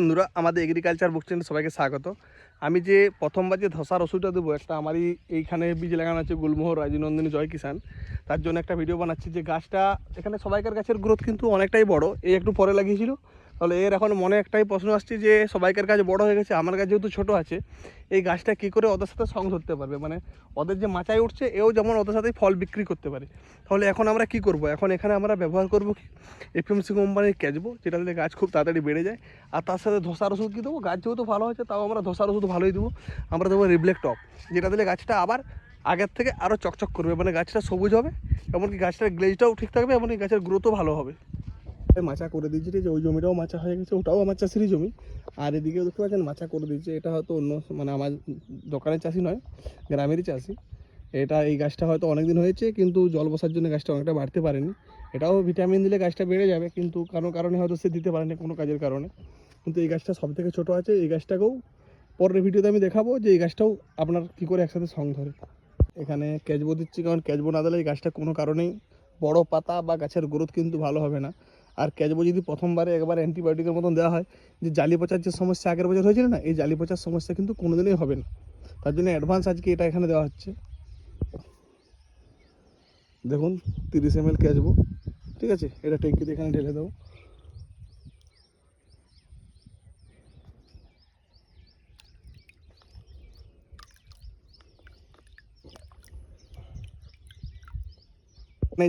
বন্ধুরা, আমাদের এগ্রিকালচার বুক চ্যানেলে সবাইকে স্বাগত। আমি যে প্রথমবার যে ধসার ওষুধটা দেবো, একটা আমারই এইখানে বীজ লাগানো আছে গুলমোহর, রাজনন্দিনী, জয় কিষান, তার জন্য একটা ভিডিও বানাচ্ছি। যে গাছটা এখানে সবাইকার গাছের গ্রোথ কিন্তু অনেকটাই বড়। এই একটু পরে লাগিয়েছিল, তাহলে এর এখন মনে একটাই প্রশ্ন আসছে যে সবাইকার গাছ বড় হয়ে গেছে, আমার গাছ যেহেতু ছোটো আছে, এই গাছটা কী করে ওদের সাথে সং ধরতে পারবে? মানে ওদের যে মাচায় উঠছে, এও যেমন ওদের সাথেই ফল বিক্রি করতে পারে। তাহলে এখন আমরা কি করব? এখন এখানে আমরা ব্যবহার করব কি এফএমসি কোম্পানির ক্যাচবো, যেটা দিলে গাছ খুব তাড়াতাড়ি বেড়ে যায়। আর তার সাথে ধসার ওষুধ কী দেবো? গাছ যেহেতু ভালো হয়েছে, তাও আমরা ধসার ওষুধ ভালোই দেবো। আমরা দেবো রিফ্লেক্ট টপ, যেটা দিলে গাছটা আবার আগের থেকে আরও চকচক করবে, মানে গাছটা সবুজ হবে, এমনকি গাছটার গ্লেজটাও ঠিক থাকবে, এমনকি গাছের গ্রোথও ভালো হবে। মাচা করে দিয়েছি, যে ওই জমিটাও মাচা হয়ে গেছে, ওটাও আমার চাষিরই জমি। আর এদিকেও দেখতে পাচ্ছেন মাচা করে দিয়েছে। এটা হয়তো অন্য, মানে আমার দোকানের চাষি নয়, গ্রামেরই চাষি। এটা এই গাছটা হয়তো অনেক দিন হয়েছে, কিন্তু জল বসার জন্য গাছটা অনেকটা বাড়তে পারেনি। এটাও ভিটামিন দিলে গাছটা বেড়ে যাবে, কিন্তু কোনো কারণে হয়তো সে দিতে পারেনি, কোনো কাজের কারণে। কিন্তু এই গাছটা সব থেকে ছোটো আছে। এই গাছটাকেও পরের ভিডিওতে আমি দেখাবো যে এই গাছটাও আপনার কী করে একসাথে সং ধরে। এখানে ক্যাচবো দিচ্ছি, কারণ ক্যাচবো না দিলে এই গাছটা কোনো কারণেই বড় পাতা বা গাছের গ্রোথ কিন্তু ভালো হবে না। আর ক্যাচবো যদি প্রথমবারে একবার অ্যান্টিবায়োটিকের মতন দেওয়া হয়, যে জালি পচার যে সমস্যা আগের বছর হয়েছিল না, এই জালি পচার সমস্যা কিন্তু কোনোদিনই হবে না। তার জন্য অ্যাডভান্স আজকে এটা এখানে দেওয়া হচ্ছে। দেখুন 30 ml ক্যাচবো, ঠিক আছে, এটা ট্যাঙ্কিতে এখানে ঢেলে দেবো।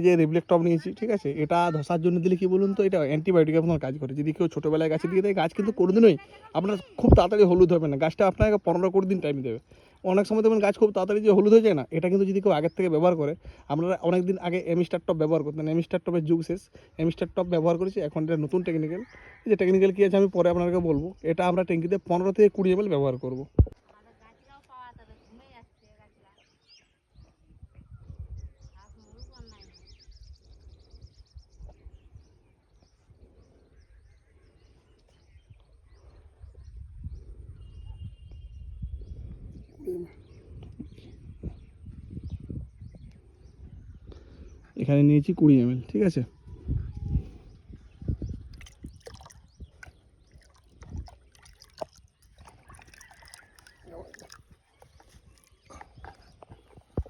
যে রিফ্লেক্ট টপ নিয়েছি, ঠিক আছে, এটা ধসার জন্য দিলে কি বলুন তো, এটা অ্যান্টিবায়োটিকের মতন কাজ করে। যদি কেউ ছোটোবেলায় গাছে দিয়ে দেয়, গাছ কিন্তু কোনোদিনই আপনার খুব তাড়াতাড়ি হলুদ হবে না। গাছটা আপনাকে 15-20 দিন টাইম দেবে। অনেক সময় দেখবেন গাছ খুব তাড়াতাড়ি যে হলুদ হয়ে যায় না, এটা কিন্তু যদি কেউ আগের থেকে ব্যবহার করে। আপনারা অনেক দিন আগে এমিস্টার টপ ব্যবহার করতেন, এমিস্টার টপের যুগ শেষ। এমিস্টার টপ ব্যবহার করেছি, এখন এটা নতুন টেকনিক্যাল। যে টেকনিক্যাল কী আছে আমি পরে আপনাকে বলবো। এটা আমরা ট্যাঙ্কিতে 15-20 ml ব্যবহার করবো। এখানে নিয়েছি 20 ml, ঠিক আছে।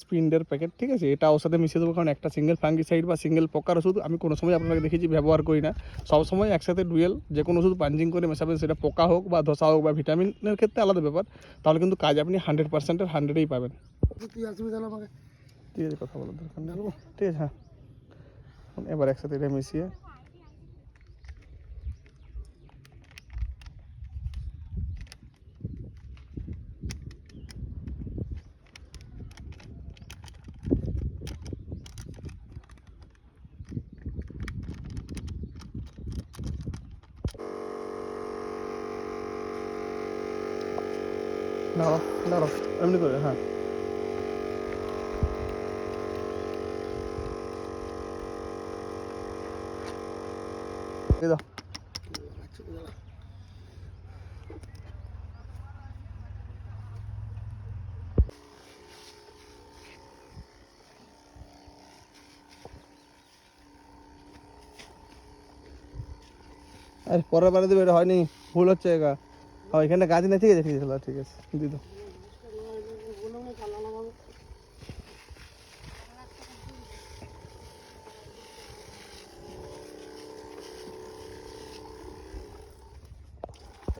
স্পিন্ডের প্যাকেট, ঠিক আছে, এটা ওর সাথে মিশিয়ে দেবো, কারণ একটা সিঙ্গেল ফাঙ্গিসাইড বা সিঙ্গেল পোকার ওষুধ আমি কোনো সময় আপনাকে দেখেছি ব্যবহার করি না। সবসময় একসাথে ডুয়েল যে কোনো ওষুধ পাঞ্চিং করে মেশাবেন, সেটা পোকা হোক বা ধসা হোক বা ভিটামিনের ক্ষেত্রে আলাদা ব্যাপার। তাহলে কিন্তু কাজ আপনি 100%-এর 100-ই পাবেন। আমাকে ঠিক আছে, কথা বলার দরকার নেই, ঠিক আছে। হ্যাঁ, এবার একসাথে এটা মিশিয়ে দাঁড়াও দাঁড়াও, এমনি করে, হ্যাঁ, এই দাও। আর পরের বারে দেবে, এটা হয়নি, ভুল হচ্ছে। এখানে গাছ নেই, ঠিক আছে, ঠিক আছে, ঠিক আছে, দিয়ে দাও।